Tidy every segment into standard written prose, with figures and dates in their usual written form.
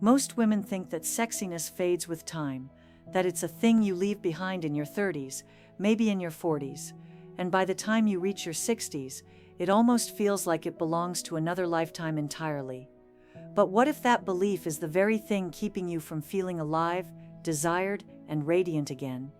Most women think that sexiness fades with time, that it's a thing you leave behind in your 30s, maybe in your 40s, and by the time you reach your 60s, it almost feels like it belongs to another lifetime entirely. But what if that belief is the very thing keeping you from feeling alive, desired, and radiant again?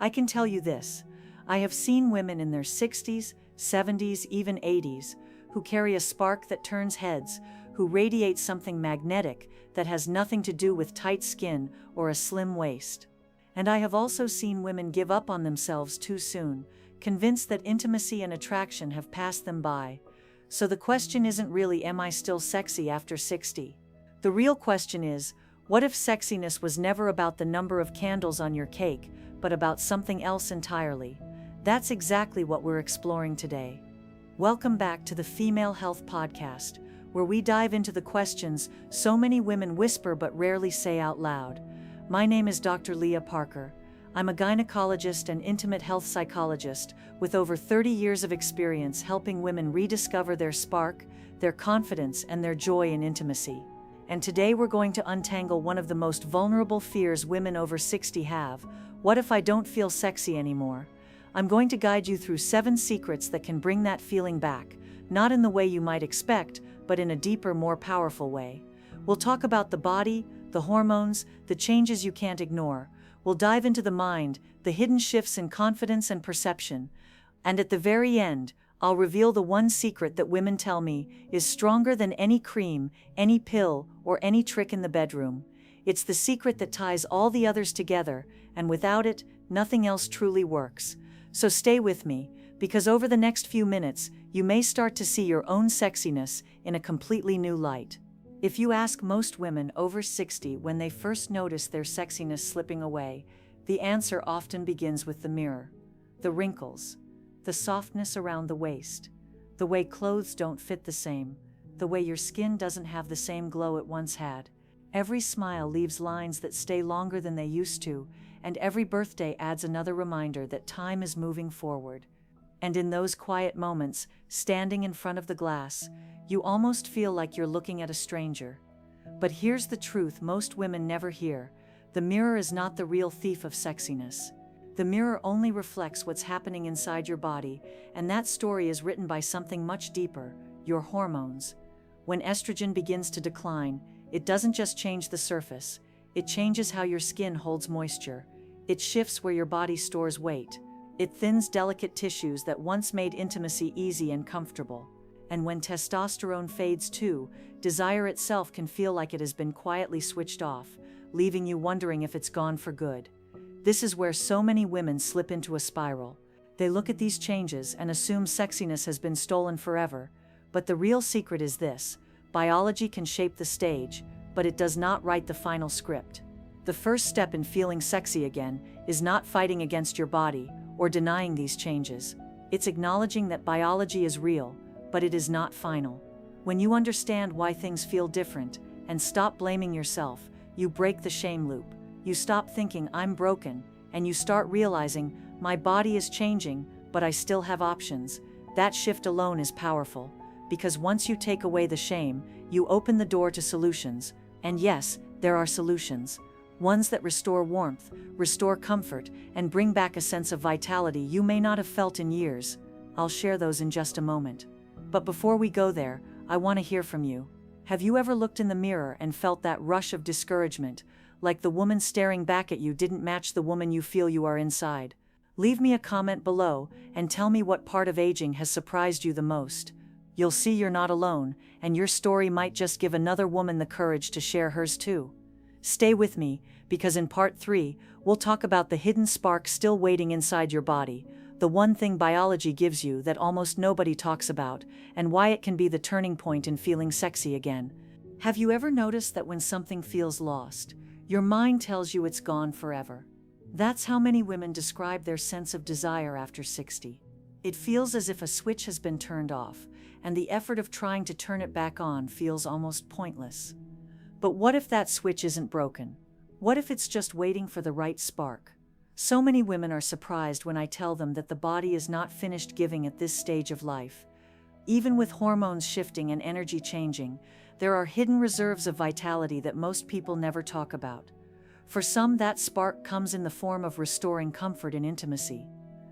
I can tell you this: I have seen women in their 60s, 70s, even 80s, who carry a spark that turns heads, who radiate something magnetic that has nothing to do with tight skin or a slim waist. And I have also seen women give up on themselves too soon, convinced that intimacy and attraction have passed them by. So the question isn't really, am I still sexy after 60? The real question is, what if sexiness was never about the number of candles on your cake, but about something else entirely? That's exactly what we're exploring today. Welcome back to the Female Health Podcast, where we dive into the questions so many women whisper but rarely say out loud. My name is Dr. Leah Parker. I'm a gynecologist and intimate health psychologist with over 30 years of experience helping women rediscover their spark, their confidence, and their joy in intimacy. And today we're going to untangle one of the most vulnerable fears women over 60 have: what if I don't feel sexy anymore? I'm going to guide you through 7 secrets that can bring that feeling back, not in the way you might expect, but in a deeper, more powerful way. We'll talk about the body, the hormones, the changes you can't ignore. We'll dive into the mind, the hidden shifts in confidence and perception. And at the very end, I'll reveal the one secret that women tell me is stronger than any cream, any pill, or any trick in the bedroom. It's the secret that ties all the others together, and without it, nothing else truly works. So stay with me, because over the next few minutes, you may start to see your own sexiness in a completely new light. If you ask most women over 60 when they first notice their sexiness slipping away, the answer often begins with the mirror. The wrinkles, the softness around the waist, the way clothes don't fit the same, the way your skin doesn't have the same glow it once had. Every smile leaves lines that stay longer than they used to, and every birthday adds another reminder that time is moving forward. And in those quiet moments, standing in front of the glass, you almost feel like you're looking at a stranger. But here's the truth most women never hear: the mirror is not the real thief of sexiness. The mirror only reflects what's happening inside your body, and that story is written by something much deeper: your hormones. When estrogen begins to decline, it doesn't just change the surface, it changes how your skin holds moisture. It shifts where your body stores weight. It thins delicate tissues that once made intimacy easy and comfortable. And when testosterone fades too, desire itself can feel like it has been quietly switched off, leaving you wondering if it's gone for good. This is where so many women slip into a spiral. They look at these changes and assume sexiness has been stolen forever. But the real secret is this: biology can shape the stage, but it does not write the final script. The first step in feeling sexy again is not fighting against your body or denying these changes. It's acknowledging that biology is real, but it is not final. When you understand why things feel different and stop blaming yourself, you break the shame loop. You stop thinking, I'm broken, and you start realizing, my body is changing, but I still have options. That shift alone is powerful, because once you take away the shame, you open the door to solutions. And yes, there are solutions. Ones that restore warmth, restore comfort, and bring back a sense of vitality you may not have felt in years. I'll share those in just a moment. But before we go there, I want to hear from you. Have you ever looked in the mirror and felt that rush of discouragement, like the woman staring back at you didn't match the woman you feel you are inside? Leave me a comment below and tell me what part of aging has surprised you the most. You'll see you're not alone, and your story might just give another woman the courage to share hers too. Stay with me, because in part 3, we'll talk about the hidden spark still waiting inside your body, the one thing biology gives you that almost nobody talks about, and why it can be the turning point in feeling sexy again. Have you ever noticed that when something feels lost, your mind tells you it's gone forever? That's how many women describe their sense of desire after 60. It feels as if a switch has been turned off, and the effort of trying to turn it back on feels almost pointless. But what if that switch isn't broken? What if it's just waiting for the right spark? So many women are surprised when I tell them that the body is not finished giving at this stage of life. even with hormones shifting and energy changing, there are hidden reserves of vitality that most people never talk about. For some, that spark comes in the form of restoring comfort and intimacy.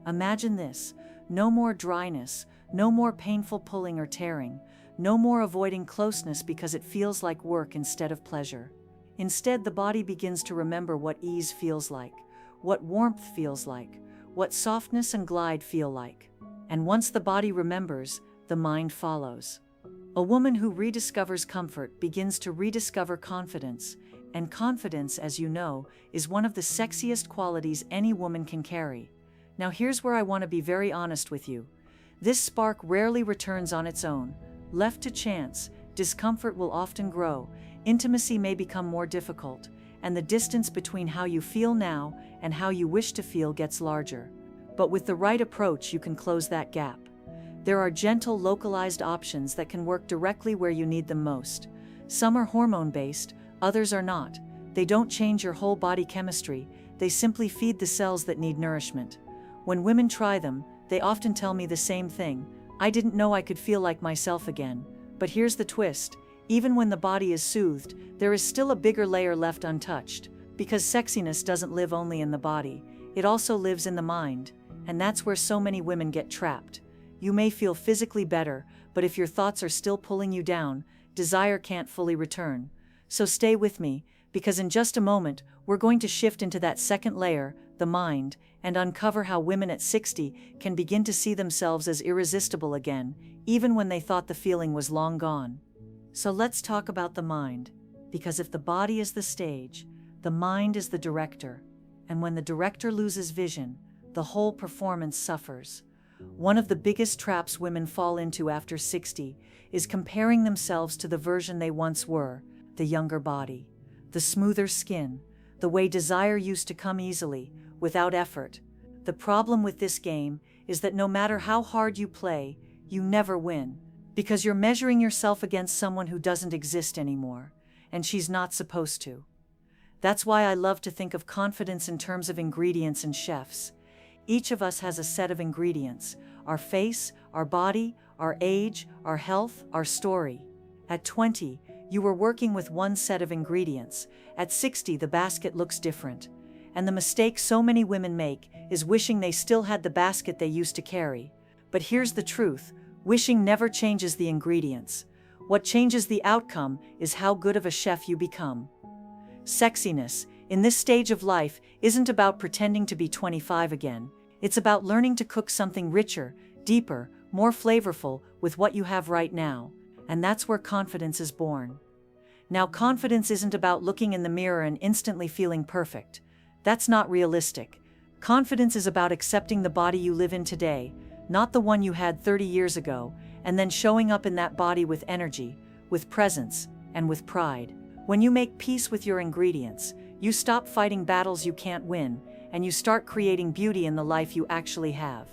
Imagine this: no more dryness, no more painful pulling or tearing, no more avoiding closeness because it feels like work instead of pleasure. Instead, the body begins to remember what ease feels like, what warmth feels like, what softness and glide feel like. And once the body remembers, the mind follows. A woman who rediscovers comfort begins to rediscover confidence, and confidence, as you know, is one of the sexiest qualities any woman can carry. Now here's where I want to be very honest with you. This spark rarely returns on its own. Left to chance, discomfort will often grow, intimacy may become more difficult, and the distance between how you feel now and how you wish to feel gets larger. But with the right approach, you can close that gap. There are gentle, localized options that can work directly where you need them most. Some are hormone-based, others are not. They don't change your whole body chemistry, they simply feed the cells that need nourishment. When women try them, they often tell me the same thing: I didn't know I could feel like myself again. But here's the twist: even when the body is soothed, there is still a bigger layer left untouched. Because sexiness doesn't live only in the body, it also lives in the mind. And that's where so many women get trapped. You may feel physically better, but if your thoughts are still pulling you down, desire can't fully return. So stay with me, because in just a moment, we're going to shift into that second layer, the mind, and uncover how women at 60 can begin to see themselves as irresistible again, even when they thought the feeling was long gone. So let's talk about the mind, because if the body is the stage, the mind is the director, and when the director loses vision, the whole performance suffers. One of the biggest traps women fall into after 60 is comparing themselves to the version they once were, the younger body, the smoother skin, the way desire used to come easily, without effort. The problem with this game is that no matter how hard you play, you never win, because you're measuring yourself against someone who doesn't exist anymore, and she's not supposed to. That's why I love to think of confidence in terms of ingredients and chefs. Each of us has a set of ingredients: our face, our body, our age, our health, our story. At 20, you were working with one set of ingredients. At 60, the basket looks different. And the mistake so many women make is wishing they still had the basket they used to carry. But here's the truth: wishing never changes the ingredients. What changes the outcome is how good of a chef you become. Sexiness, in this stage of life, isn't about pretending to be 25 again. It's about learning to cook something richer, deeper, more flavorful with what you have right now. And that's where confidence is born. Now, confidence isn't about looking in the mirror and instantly feeling perfect. That's not realistic. Confidence is about accepting the body you live in today, not the one you had 30 years ago, and then showing up in that body with energy, with presence, and with pride. When you make peace with your ingredients, you stop fighting battles you can't win, and you start creating beauty in the life you actually have.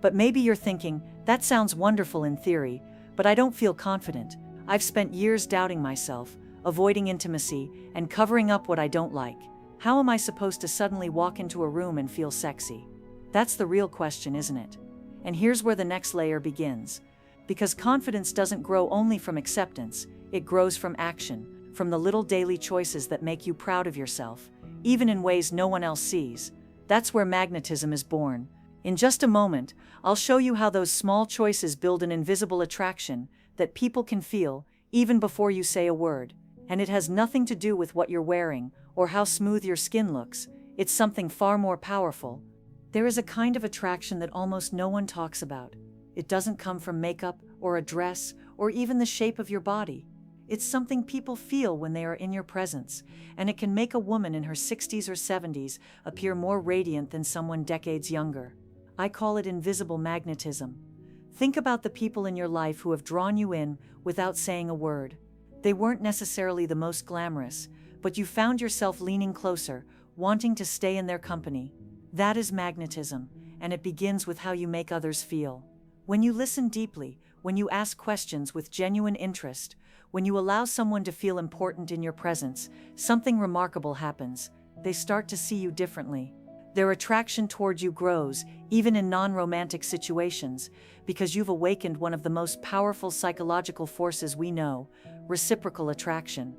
But maybe you're thinking, that sounds wonderful in theory, but I don't feel confident. I've spent years doubting myself, avoiding intimacy, and covering up what I don't like. How am I supposed to suddenly walk into a room and feel sexy? That's the real question, isn't it? And here's where the next layer begins. Because confidence doesn't grow only from acceptance, it grows from action, from the little daily choices that make you proud of yourself, even in ways no one else sees. That's where magnetism is born. In just a moment, I'll show you how those small choices build an invisible attraction that people can feel even before you say a word. And it has nothing to do with what you're wearing or how smooth your skin looks. It's something far more powerful. There is a kind of attraction that almost no one talks about. It doesn't come from makeup or a dress or even the shape of your body. It's something people feel when they are in your presence, and it can make a woman in her 60s or 70s appear more radiant than someone decades younger. I call it invisible magnetism. Think about the people in your life who have drawn you in without saying a word. They weren't necessarily the most glamorous, but you found yourself leaning closer, wanting to stay in their company. That is magnetism, and it begins with how you make others feel. When you listen deeply, when you ask questions with genuine interest, when you allow someone to feel important in your presence, something remarkable happens. They start to see you differently. Their attraction toward you grows, even in non-romantic situations, because you've awakened one of the most powerful psychological forces we know: reciprocal attraction.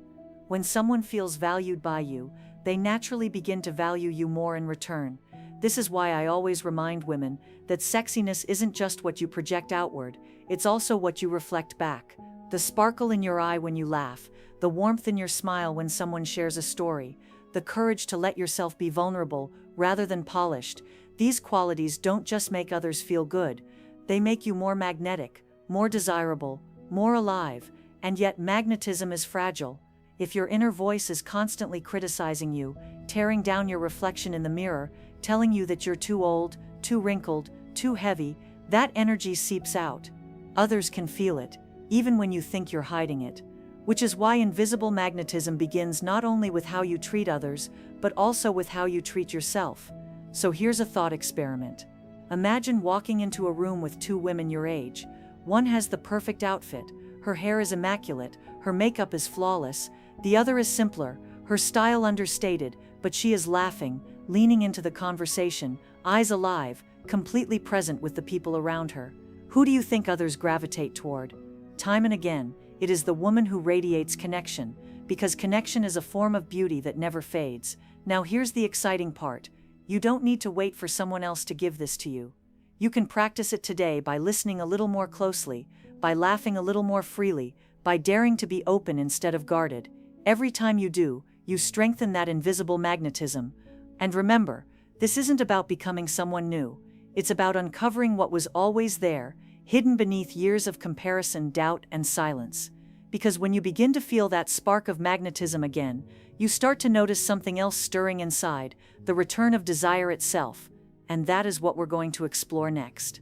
When someone feels valued by you, they naturally begin to value you more in return. This is why I always remind women that sexiness isn't just what you project outward, it's also what you reflect back. The sparkle in your eye when you laugh, the warmth in your smile when someone shares a story, the courage to let yourself be vulnerable rather than polished. These qualities don't just make others feel good, they make you more magnetic, more desirable, more alive. And yet magnetism is fragile. If your inner voice is constantly criticizing you, tearing down your reflection in the mirror, telling you that you're too old, too wrinkled, too heavy, that energy seeps out. Others can feel it, even when you think you're hiding it. Which is why invisible magnetism begins not only with how you treat others, but also with how you treat yourself. So here's a thought experiment. Imagine walking into a room with two women your age. One has the perfect outfit, her hair is immaculate, her makeup is flawless. The other is simpler, her style understated, but she is laughing, leaning into the conversation, eyes alive, completely present with the people around her. Who do you think others gravitate toward? Time and again, it is the woman who radiates connection, because connection is a form of beauty that never fades. Now here's the exciting part. You don't need to wait for someone else to give this to you. You can practice it today by listening a little more closely, by laughing a little more freely, by daring to be open instead of guarded. Every time you do, you strengthen that invisible magnetism. And remember, this isn't about becoming someone new. It's about uncovering what was always there, hidden beneath years of comparison, doubt, and silence. Because when you begin to feel that spark of magnetism again, you start to notice something else stirring inside, the return of desire itself. And that is what we're going to explore next.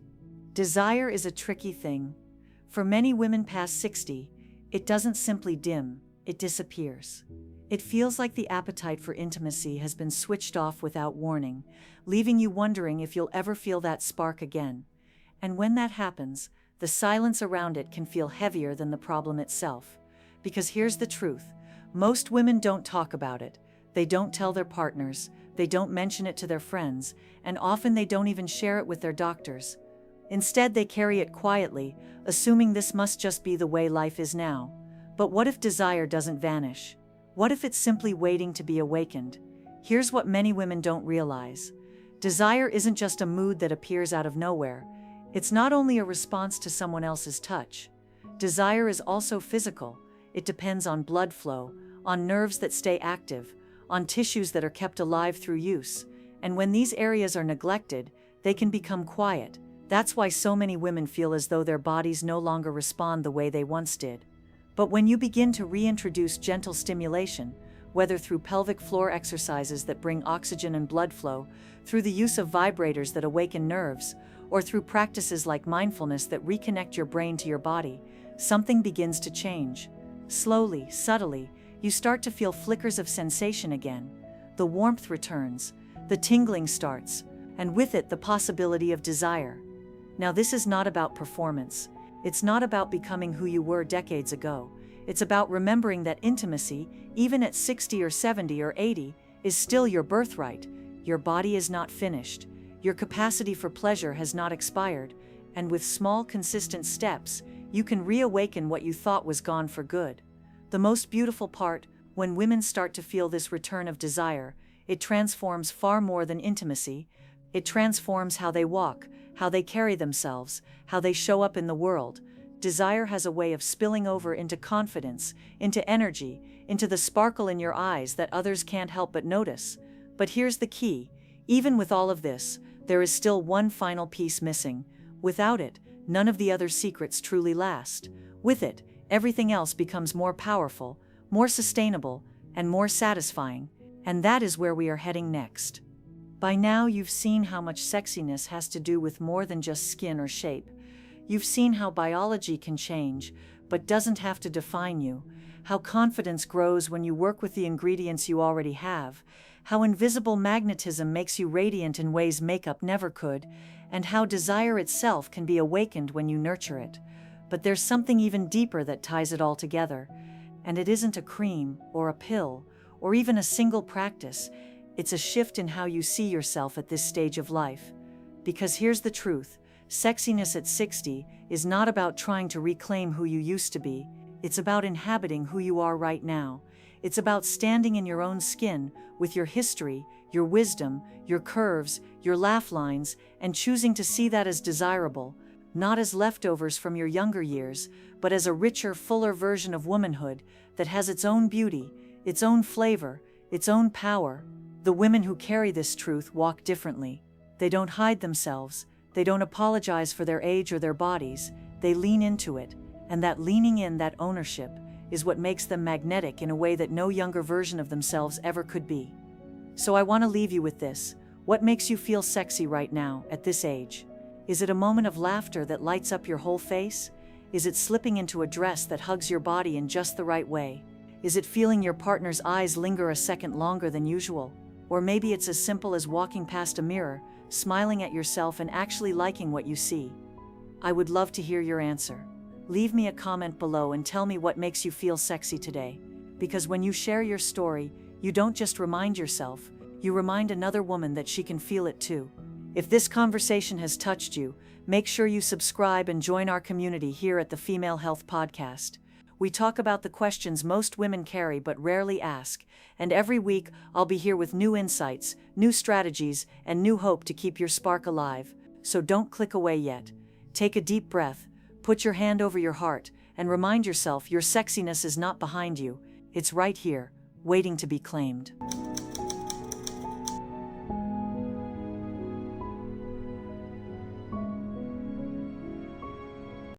Desire is a tricky thing. For many women past 60, it doesn't simply dim, it disappears. It feels like the appetite for intimacy has been switched off without warning, leaving you wondering if you'll ever feel that spark again. And when that happens, the silence around it can feel heavier than the problem itself. Because here's the truth, most women don't talk about it. They don't tell their partners, they don't mention it to their friends, and often they don't even share it with their doctors. Instead, they carry it quietly, assuming this must just be the way life is now. But what if desire doesn't vanish? What if it's simply waiting to be awakened? Here's what many women don't realize. Desire isn't just a mood that appears out of nowhere. It's not only a response to someone else's touch. Desire is also physical. It depends on blood flow, on nerves that stay active, on tissues that are kept alive through use. And when these areas are neglected, they can become quiet. That's why so many women feel as though their bodies no longer respond the way they once did. But when you begin to reintroduce gentle stimulation, whether through pelvic floor exercises that bring oxygen and blood flow, through the use of vibrators that awaken nerves, or through practices like mindfulness that reconnect your brain to your body, something begins to change. Slowly, subtly, you start to feel flickers of sensation again. The warmth returns, the tingling starts, and with it the possibility of desire. Now this is not about performance. It's not about becoming who you were decades ago. It's about remembering that intimacy, even at 60 or 70 or 80, is still your birthright. Your body is not finished. Your capacity for pleasure has not expired. And with small, consistent steps, you can reawaken what you thought was gone for good. The most beautiful part, when women start to feel this return of desire, it transforms far more than intimacy. It transforms how they walk, how they carry themselves, how they show up in the world. Desire has a way of spilling over into confidence, into energy, into the sparkle in your eyes that others can't help but notice. But here's the key. Even with all of this, there is still one final piece missing. Without it, none of the other secrets truly last. With it, everything else becomes more powerful, more sustainable, and more satisfying. And that is where we are heading next. By now you've seen how much sexiness has to do with more than just skin or shape. You've seen how biology can change, but doesn't have to define you, how confidence grows when you work with the ingredients you already have, how invisible magnetism makes you radiant in ways makeup never could, and how desire itself can be awakened when you nurture it. But there's something even deeper that ties it all together, and it isn't a cream or a pill or even a single practice. It's a shift in how you see yourself at this stage of life. Because here's the truth, sexiness at 60 is not about trying to reclaim who you used to be, it's about inhabiting who you are right now. It's about standing in your own skin, with your history, your wisdom, your curves, your laugh lines, and choosing to see that as desirable, not as leftovers from your younger years, but as a richer, fuller version of womanhood that has its own beauty, its own flavor, its own power. The women who carry this truth walk differently. They don't hide themselves, they don't apologize for their age or their bodies, they lean into it, and that leaning in, that ownership, is what makes them magnetic in a way that no younger version of themselves ever could be. So I want to leave you with this. What makes you feel sexy right now, at this age? Is it a moment of laughter that lights up your whole face? Is it slipping into a dress that hugs your body in just the right way? Is it feeling your partner's eyes linger a second longer than usual? Or maybe it's as simple as walking past a mirror, smiling at yourself and actually liking what you see. I would love to hear your answer. Leave me a comment below and tell me what makes you feel sexy today. Because when you share your story, you don't just remind yourself, you remind another woman that she can feel it too. If this conversation has touched you, make sure you subscribe and join our community here at the Female Health Podcast. We talk about the questions most women carry but rarely ask, and every week I'll be here with new insights, new strategies, and new hope to keep your spark alive. So don't click away yet. Take a deep breath, put your hand over your heart, and remind yourself your sexiness is not behind you, it's right here, waiting to be claimed.